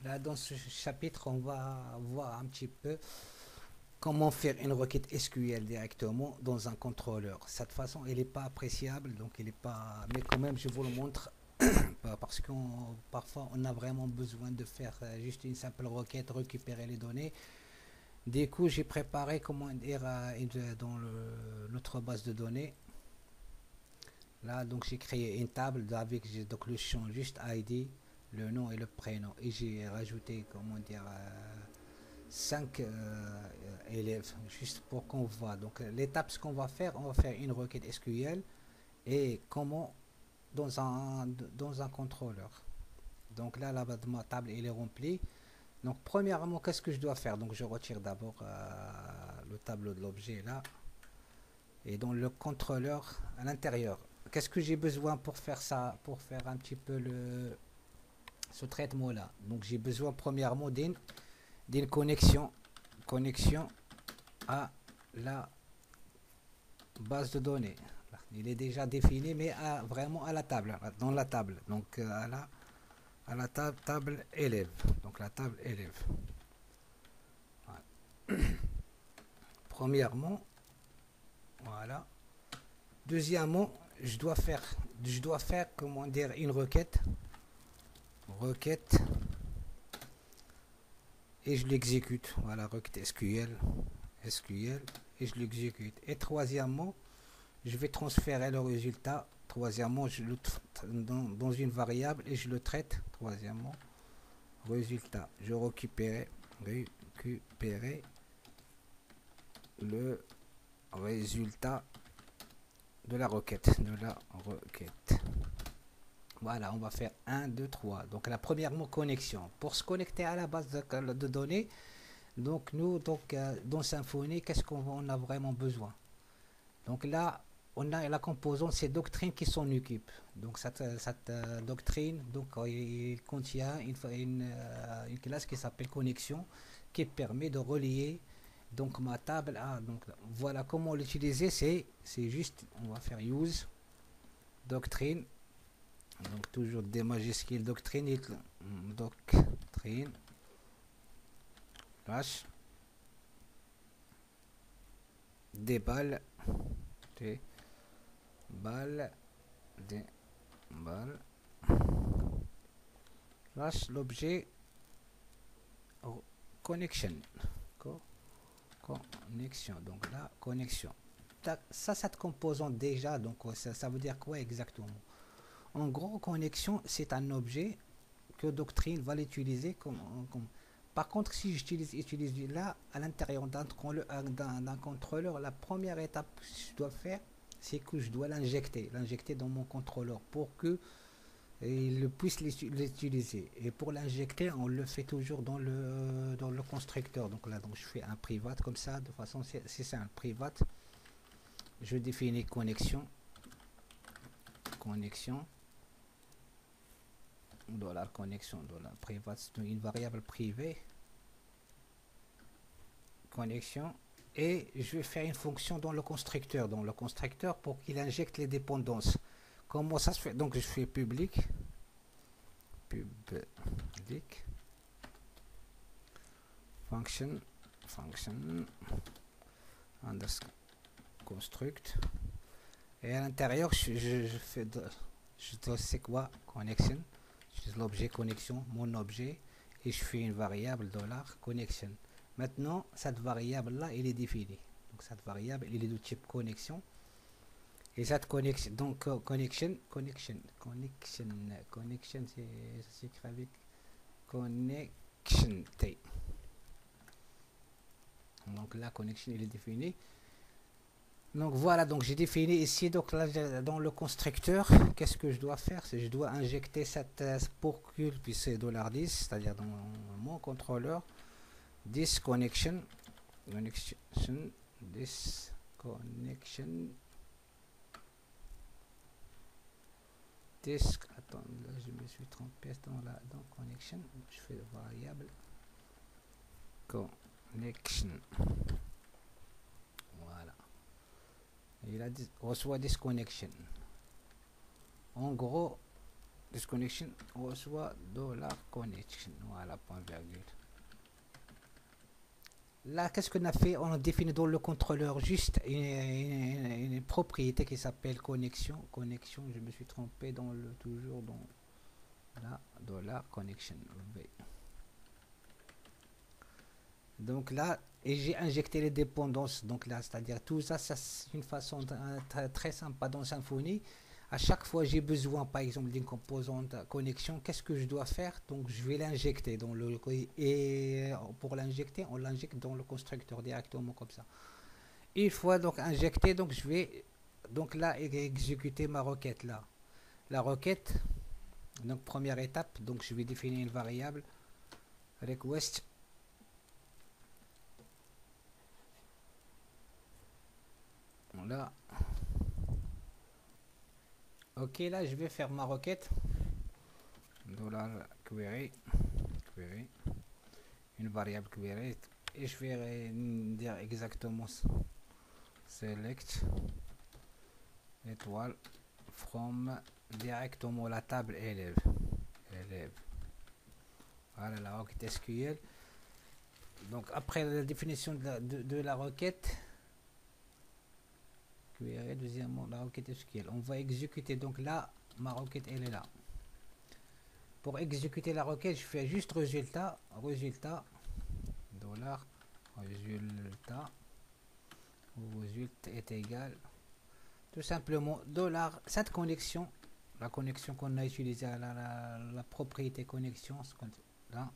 Là, dans ce chapitre, on va voir un petit peu comment faire une requête SQL directement dans un contrôleur. Cette façon, elle n'est pas appréciable, donc elle est pas. Mais quand même, je vous le montre parce que parfois, on a vraiment besoin de faire juste une simple requête, récupérer les données. Du coup, j'ai préparé comment dire dans notre base de données. Là, donc j'ai créé une table avec donc le champ juste ID, le nom et le prénom. Et j'ai rajouté, comment dire, 5 élèves, juste pour qu'on voit. Donc l'étape, ce qu'on va faire, on va faire une requête SQL et comment dans un contrôleur. Donc là, ma table elle est remplie. Donc premièrement, qu'est-ce que je dois faire? Donc je retire d'abord le tableau de l'objet là. Et dans le contrôleur à l'intérieur, qu'est-ce que j'ai besoin pour faire ça, pour faire un petit peu ce traitement là? Donc j'ai besoin premièrement d'une connexion à la base de données. Il est déjà défini, mais vraiment à la table, dans la table. Donc à la table élève. Donc la table élève. Voilà. Premièrement, voilà. Deuxièmement, je dois faire comment dire une requête et je l'exécute. Voilà, requête SQL et je l'exécute. Et troisièmement, je vais transférer le résultat. Troisièmement, je le dans une variable et je le traite. Troisièmement, résultat. Je récupérer le résultat de la requête. Voilà, on va faire un 2 3. Donc la première mot connexion. Pour se connecter à la base de données, donc nous, dans Symfony, qu'est-ce qu'on a vraiment besoin? Donc là, on a la composante, c'est doctrine qui s'en occupe. Donc cette doctrine, donc il contient une classe qui s'appelle connexion, qui permet de relier donc ma table à. Donc voilà comment l'utiliser, c'est juste, on va faire use doctrine. Donc toujours des majuscules doctrine slash des balles des balles des balles slash l'objet connection connexion. Donc la connexion, ça cette composante déjà, donc ça veut dire quoi exactement? En gros, connexion, c'est un objet que Doctrine va l'utiliser comme. Par contre, si j'utilise là, à l'intérieur d'un contrôleur, la première étape que je dois faire, c'est que je dois l'injecter dans mon contrôleur pour que il puisse l'utiliser. Et pour l'injecter, on le fait toujours dans le constructeur. Donc là, donc je fais un private comme ça, de façon, si c'est un private, je définis connexion, connexion, private, c'est une variable privée, connexion, et je vais faire une fonction dans le constructeur, pour qu'il injecte les dépendances. Comment ça se fait? Donc je fais public function underscore construct, et à l'intérieur je fais c'est quoi connection, je l'objet connexion, mon objet, et je fais une variable $connection. Maintenant cette variable là elle est définie, donc cette variable elle est de type connexion, et cette connexion, donc connexion c'est s'écrit avec connection T. Donc la connexion elle est définie. Donc voilà, donc j'ai défini ici, donc là, dans le constructeur, qu'est-ce que je dois faire? C'est je dois injecter cette pour que puisse $10, c'est-à-dire dans mon contrôleur, this connection, this connection, this, attends, là je me suis trompé dans connection, je fais variable connection. Voilà. Il a reçoit disconnection. En gros, disconnection reçoit $connection. Voilà, point virgule. Là, qu'est-ce qu'on a fait? On a défini dans le contrôleur juste une propriété qui s'appelle connexion. Connexion, je me suis trompé dans le toujours dans la $connection. Donc là, et j'ai injecté les dépendances. Donc là, c'est-à-dire tout ça, c'est une façon très sympa dans Symfony. À chaque fois j'ai besoin par exemple d'une composante connexion, qu'est-ce que je dois faire? Donc je vais l'injecter dans le, et pour l'injecter on l'injecte dans le constructeur directement comme ça. Une fois donc injecté, donc je vais donc là exécuter ma requête là. La requête, donc première étape, donc je vais définir une variable request. Voilà. Ok, là je vais faire ma requête $query, une variable query, et je vais dire exactement select étoile from directement la table élève. Voilà la requête SQL. Donc après la définition de la requête query, deuxièmement la requête SQL, on va exécuter. Donc là ma requête elle est là. Pour exécuter la requête, je fais juste résultat dollar résultat est égal tout simplement dollar cette connexion, la connexion qu'on a utilisée à la propriété connexion, là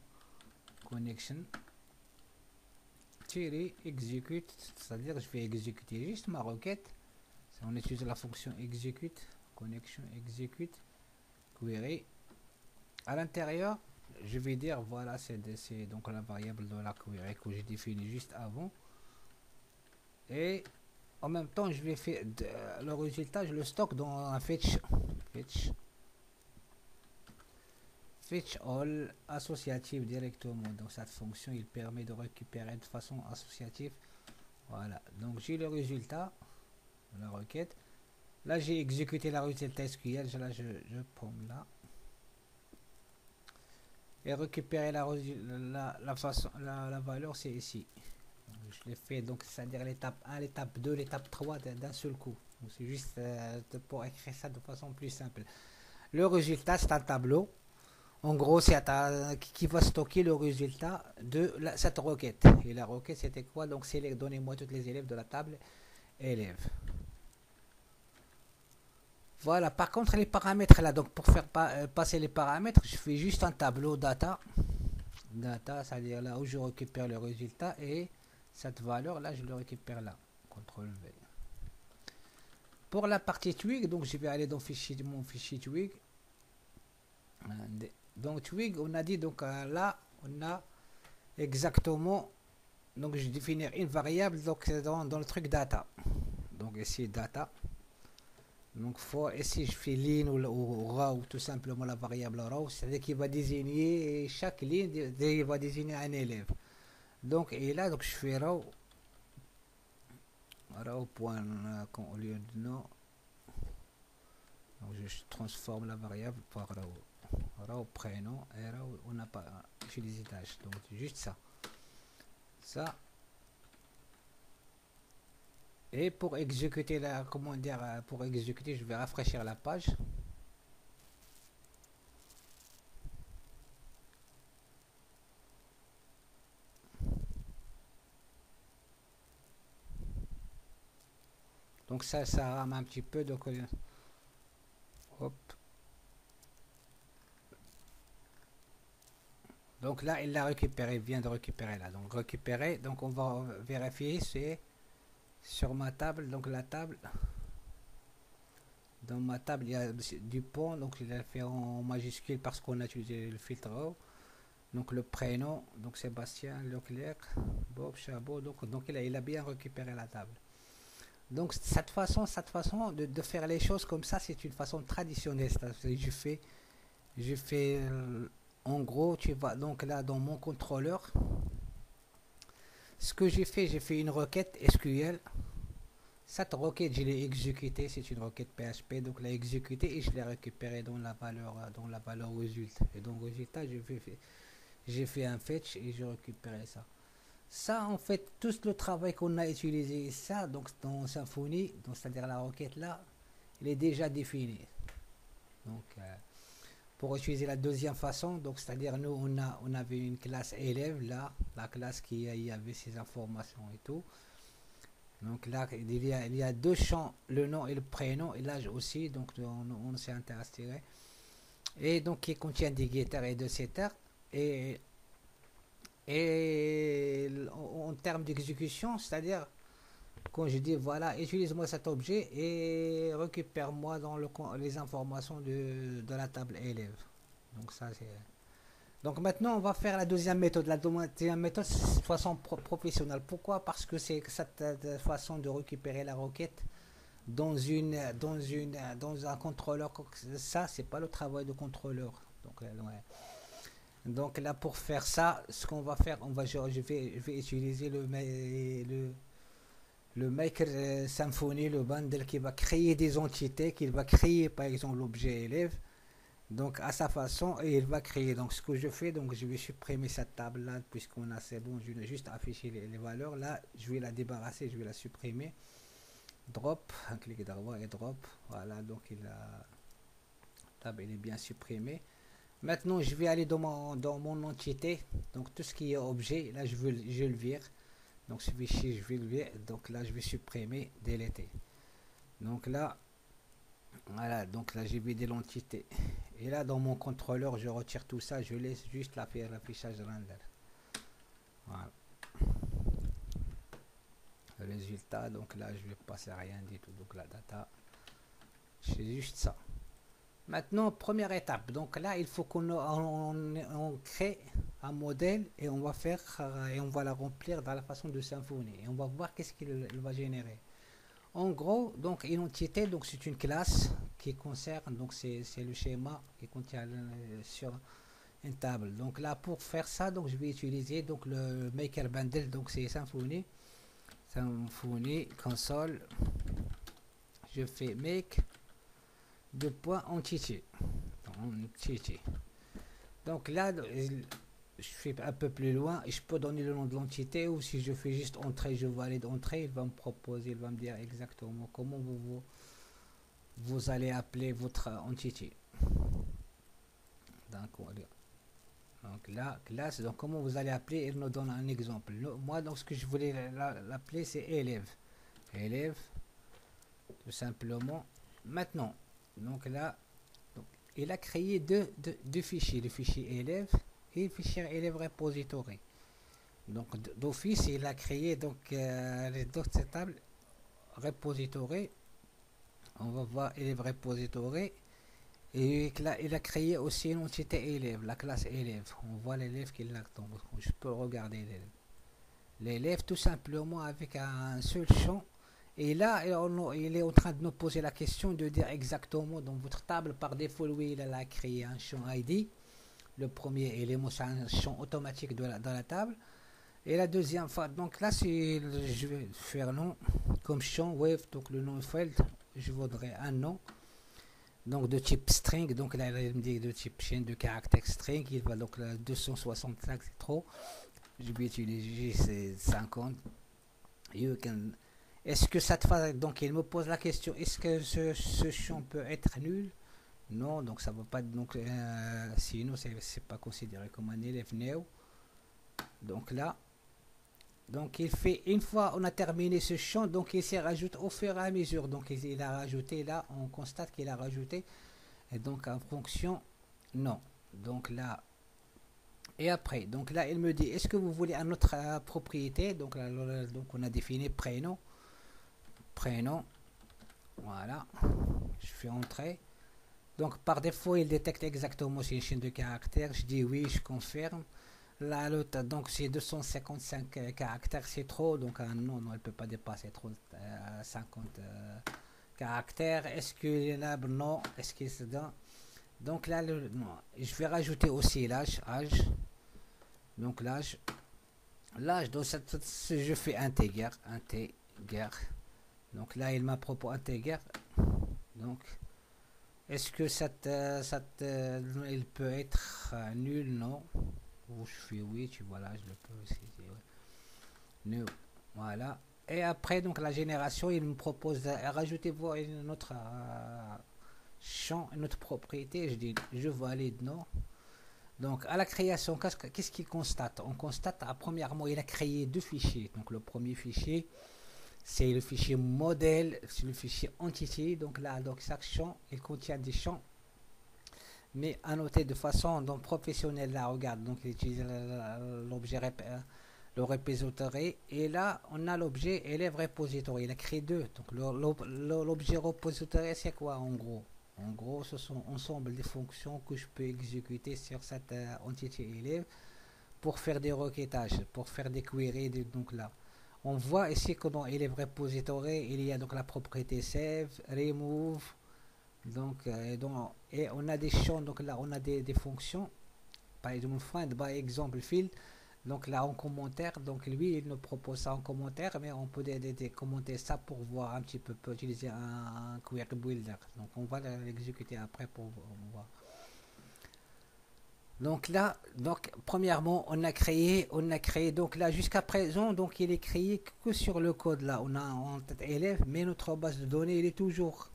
connection tirer exécute, c'est-à-dire je vais exécuter juste ma requête. On utilise la fonction execute, connexion execute query. À l'intérieur, je vais dire voilà, c'est donc la variable de la query que j'ai définie juste avant. Et en même temps, je vais faire le résultat, je le stocke dans un fetch all associative directement. Donc cette fonction, il permet de récupérer de façon associative. Voilà, donc j'ai le résultat de la requête. Là, j'ai exécuté la résultat SQL. Là, je prends là. Et récupérer la valeur, c'est ici. Je l'ai fait, donc c'est-à-dire l'étape 1, l'étape 2, l'étape 3 d'un seul coup. C'est juste pour écrire ça de façon plus simple. Le résultat, c'est un tableau. En gros, c'est qui va stocker le résultat de cette requête. Et la requête, c'était quoi? Donc, c'est donnez-moi tous les élèves de la table élèves. Voilà, par contre les paramètres là, donc pour faire passer les paramètres, je fais juste un tableau data, c'est-à-dire là où je récupère le résultat, et cette valeur là je le récupère là, CTRL V. Pour la partie Twig, donc je vais aller dans mon fichier Twig. Donc Twig, on a dit, donc là on a exactement, donc je définir une variable donc dans le truc data. Donc ici data. Donc ici je fais line ou raw, tout simplement la variable raw, c'est-à-dire qu'il va désigner chaque ligne, il va désigner un élève. Donc et là donc je fais raw point au lieu de nom, donc je transforme la variable par raw prénom, et raw on n'a pas utilisé tâche, donc juste ça. Et pour exécuter pour exécuter, je vais rafraîchir la page. Donc ça rame un petit peu, donc hop. Donc là, il l'a récupéré, il vient de récupérer là. Donc récupérer, donc on va vérifier, c'est sur ma table, donc la table. Dans ma table, il y a Dupont, donc il a fait en majuscule parce qu'on a utilisé le filtre raw. Donc le prénom, donc Sébastien Leclerc, Bob Chabot, donc il a bien récupéré la table. Donc cette façon de faire les choses comme ça, c'est une façon traditionnelle. Je fais en gros, tu vas donc là dans mon contrôleur. Ce que j'ai fait une requête SQL. Cette requête, je l'ai exécutée, c'est une requête PHP, donc je l'ai exécutée et je l'ai récupérée dans la valeur résultat. Et donc résultat, j'ai fait un fetch et j'ai récupéré ça. Ça, en fait, tout le travail qu'on a utilisé, ça, donc dans Symfony, c'est-à-dire la requête là, il est déjà défini. Donc, pour utiliser la deuxième façon, donc c'est-à-dire nous, on avait une classe élève là, la classe qui y avait ces informations et tout. Donc là, il y a deux champs, le nom et le prénom, et l'âge aussi, donc on s'est intéressé. Et donc qui contient des getters et des setters. Et en termes d'exécution, c'est-à-dire quand je dis voilà, utilise-moi cet objet et récupère-moi dans les informations de la table élève. Donc ça c'est. Donc maintenant on va faire la deuxième méthode. La deuxième méthode c'est de façon professionnelle. Pourquoi? Parce que c'est cette façon de récupérer la requête dans un contrôleur. Ça c'est pas le travail de contrôleur. Donc ouais. Donc là pour faire ça, ce qu'on va faire, je vais utiliser le maker Symfony, le bundle qui va créer des entités, qui va créer par exemple l'objet élève. Donc à sa façon et il va créer. Donc ce que je fais, donc je vais supprimer cette table là puisqu'on a c'est bon, je vais juste afficher les valeurs là, je vais la débarrasser, je vais la supprimer. Drop, un clic droit et drop. Voilà, donc la table elle est bien supprimée. Maintenant, je vais aller dans mon entité. Donc, tout ce qui est objet, là, je le vire. Donc, ce fichier, je vais le virer. Donc, là, je vais supprimer, déléter. Donc, là, voilà. Donc, là, j'ai vidé l'entité. Et là, dans mon contrôleur, je retire tout ça. Je laisse juste l'affichage render. Voilà. Le résultat, donc là, je vais passer à rien du tout. Donc, la data, c'est juste ça. Maintenant, première étape. Donc là, il faut on crée un modèle et on va la remplir dans la façon de Symfony. Et on va voir qu'est-ce qu'il va générer. En gros, donc une entité, donc c'est une classe qui concerne, donc c'est le schéma qui contient sur une table. Donc là, pour faire ça, donc je vais utiliser donc le maker bundle. Donc c'est Symfony console. Je fais make de point entité. Donc là, je fais un peu plus loin et je peux donner le nom de l'entité ou si je fais juste entrée, je valide entrée, il va me proposer, il va me dire exactement comment vous allez appeler votre entité. Donc là, classe, donc comment vous allez appeler, il nous donne un exemple. Moi, donc ce que je voulais l'appeler, c'est élève. Élève, tout simplement. Maintenant, donc là, il a créé deux fichiers, le fichier élève et le fichier élève repository. Donc d'office, il a créé donc les deux tables repository. On va voir élève repository. Et là, il a créé aussi une entité élève, la classe élève. On voit l'élève qui l'a. Je peux regarder l'élève. L'élève tout simplement avec un seul champ. Et là, il est en train de nous poser la question de dire exactement dans votre table, par défaut, lui, il a créé un champ ID. Le premier élément, c'est un champ automatique dans la table. Et la deuxième fois, donc là, je vais faire nom comme champ wave, donc le nom field, je voudrais un nom. Donc de type string, donc là, il me dit de type chaîne de caractère string, il va donc là, 265, c'est trop. Je vais utiliser 50. Est-ce que cette phase, donc il me pose la question, est-ce que ce champ peut être nul? Non, donc ça ne va pas, donc sinon c'est pas considéré comme un élève néo. Donc là, donc il fait, une fois on a terminé ce champ, donc il s'est rajouté au fur et à mesure. Donc il a rajouté là, on constate qu'il a rajouté, et donc en fonction, non. Donc là, et après, donc là il me dit, est-ce que vous voulez un autre propriété? Donc là, donc on a défini prénom. Voilà, je fais entrer. Donc par défaut il détecte exactement si une chaîne de caractères, je dis oui, je confirme. Là l'autre, donc c'est 255 caractères, c'est trop, donc non, elle peut pas dépasser trop 50 caractères. Est-ce que là, non, est-ce que c'est dans, donc là non, je vais rajouter aussi l'âge, donc l'âge, donc je fais intégrer. Donc là, il m'a proposé intégrer. Donc, est-ce que il peut être nul? Non. Ou je fais oui, tu vois là, je le peux aussi. Ouais. Nul. Voilà. Et après, donc la génération, il me propose de rajouter une autre champ, une autre propriété. Je dis, je valide, non. Donc, à la création, qu'est-ce qu'il constate? On constate, premièrement, il a créé deux fichiers. Donc, le premier fichier, c'est le fichier modèle, c'est le fichier entity. Donc là, donc chaque champ, il contient des champs, mais annotés de façon donc professionnelle. Là, regarde, donc il utilise l'objet le repository. Et là, on a l'objet élève repository. Il a créé deux. Donc l'objet repository, c'est quoi en gros? En gros, ce sont ensemble des fonctions que je peux exécuter sur cette entité élève pour faire des requêtages, pour faire des queries. Donc là, on voit ici que dans élève repository, il y a donc la propriété save, remove, donc, et on a des champs, donc là on a des fonctions, par exemple find by example field, donc là en commentaire, donc lui il nous propose ça en commentaire, mais on peut commenter ça pour voir un petit peu, peut utiliser un query builder, donc on va l'exécuter après pour voir. Donc là, donc premièrement, on a créé, donc là jusqu'à présent, donc il est créé que sur le code là. On a en tête élève, mais notre base de données, il est toujours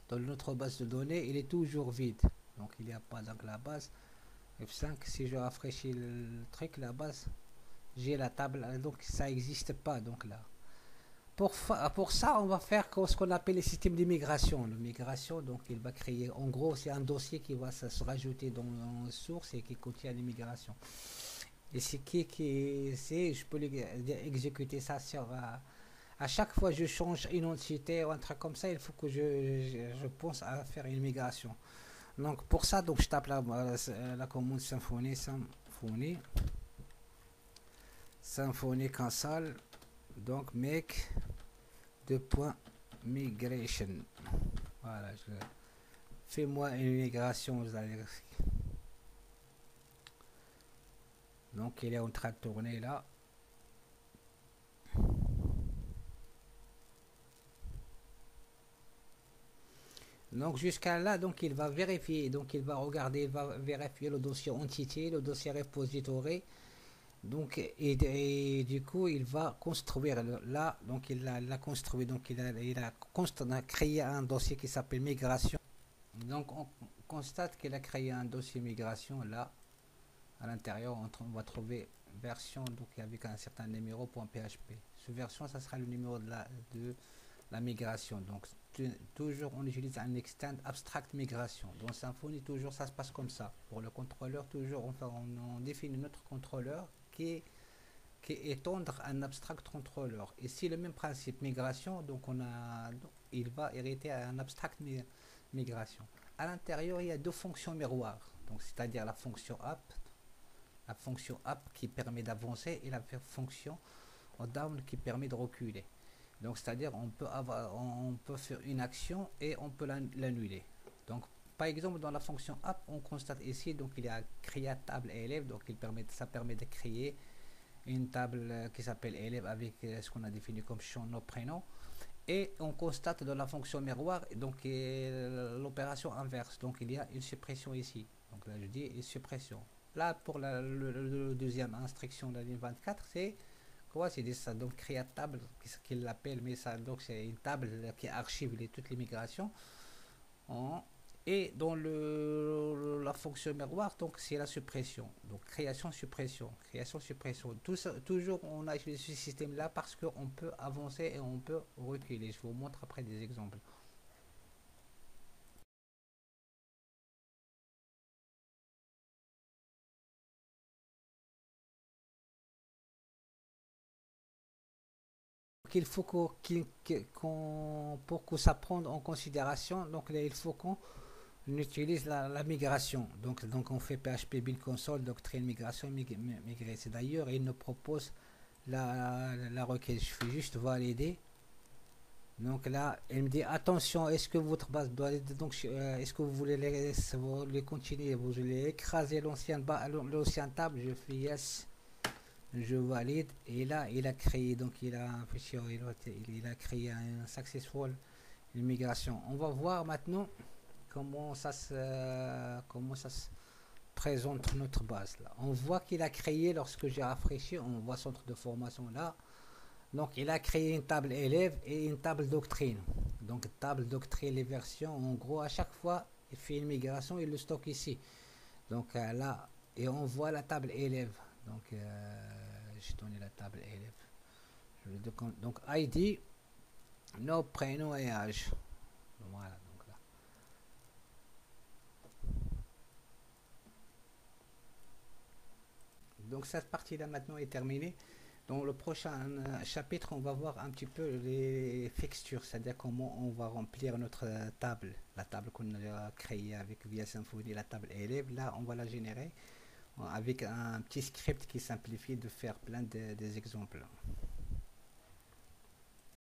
dans notre base de données, il est toujours vide. Donc il n'y a pas donc la base F5. Si je rafraîchis le truc, la base, j'ai la table, donc ça n'existe pas. Donc là, pour ça, on va faire ce qu'on appelle les systèmes d'immigration. L'immigration, donc il va créer, en gros, c'est un dossier qui va se rajouter dans la source et qui contient l'immigration. Et c'est je peux exécuter ça sur. À chaque fois que je change une entité ou un truc comme ça, il faut que je pense à faire une migration. Donc pour ça, donc je tape la commande Symfony console, donc make .migration. Voilà, fais-moi une migration. Donc il est en train de tourner là. Donc jusqu'à là, donc il va vérifier, donc il va regarder, il va vérifier le dossier entité, le dossier repository. Donc et du coup il va construire là, donc il a construit, donc il a créé un dossier qui s'appelle migration. Donc on constate qu'il a créé un dossier migration là. À l'intérieur, on va trouver version donc avec un certain numéro .php. Ce version, ça sera le numéro de la migration. Donc toujours on utilise un extend abstract migration. Dans Symfony, toujours ça se passe comme ça. Pour le contrôleur, toujours on définit notre contrôleur qui étendre un abstract contrôleur. Et si le même principe migration, donc il va hériter à un abstract migration. À l'intérieur, il y a deux fonctions miroirs. Donc c'est-à-dire la fonction up qui permet d'avancer et la fonction down qui permet de reculer. Donc c'est-à-dire on peut faire une action et on peut l'annuler. Donc par exemple dans la fonction up, on constate ici donc il y a créer table élève, donc ça permet de créer une table qui s'appelle élève avec ce qu'on a défini comme champ nom prénom. Et on constate dans la fonction miroir donc l'opération inverse. Donc il y a une suppression ici. Donc là je dis une suppression. Là pour le deuxième instruction de la ligne 24, c'est quoi? C'est ça, donc créer table qu'il l'appelle, mais ça donc c'est une table qui archive toutes les migrations. Et dans la fonction miroir, donc c'est la suppression. Donc création, suppression. Toujours on a utilisé ce système là parce qu'on peut avancer et on peut reculer. Je vous montre après des exemples. Il faut pour que ça prenne en considération, donc là, il faut qu'on utilise la migration. Donc on fait PHP build console, doctrine migration, migrer. C'est d'ailleurs, il nous propose la requête. Je fais juste valider. Donc là, il me dit attention, est-ce que votre base doit être donc est-ce que vous voulez les continuer, vous voulez écraser l'ancienne table? Je fais yes. Je valide. Et là, il a créé, donc il a un fichier, il a créé un successful immigration. On va voir maintenant comment ça se présente notre base là. On voit qu'il a créé, lorsque j'ai rafraîchi, on voit centre de formation là. Donc il a créé une table élève et une table doctrine. Donc table doctrine, les versions, en gros à chaque fois il fait une migration, il le stocke ici. Donc là, et on voit la table élève. Donc j'ai donné la table élève. Donc ID, nom, prénom et âge. Voilà, donc là. Donc cette partie-là maintenant est terminée. Dans le prochain chapitre, on va voir un petit peu les fixtures, c'est-à-dire comment on va remplir notre table, la table qu'on a créée avec via Symfony, la table élève. Là, on va la générer avec un petit script qui simplifie de faire plein des exemples.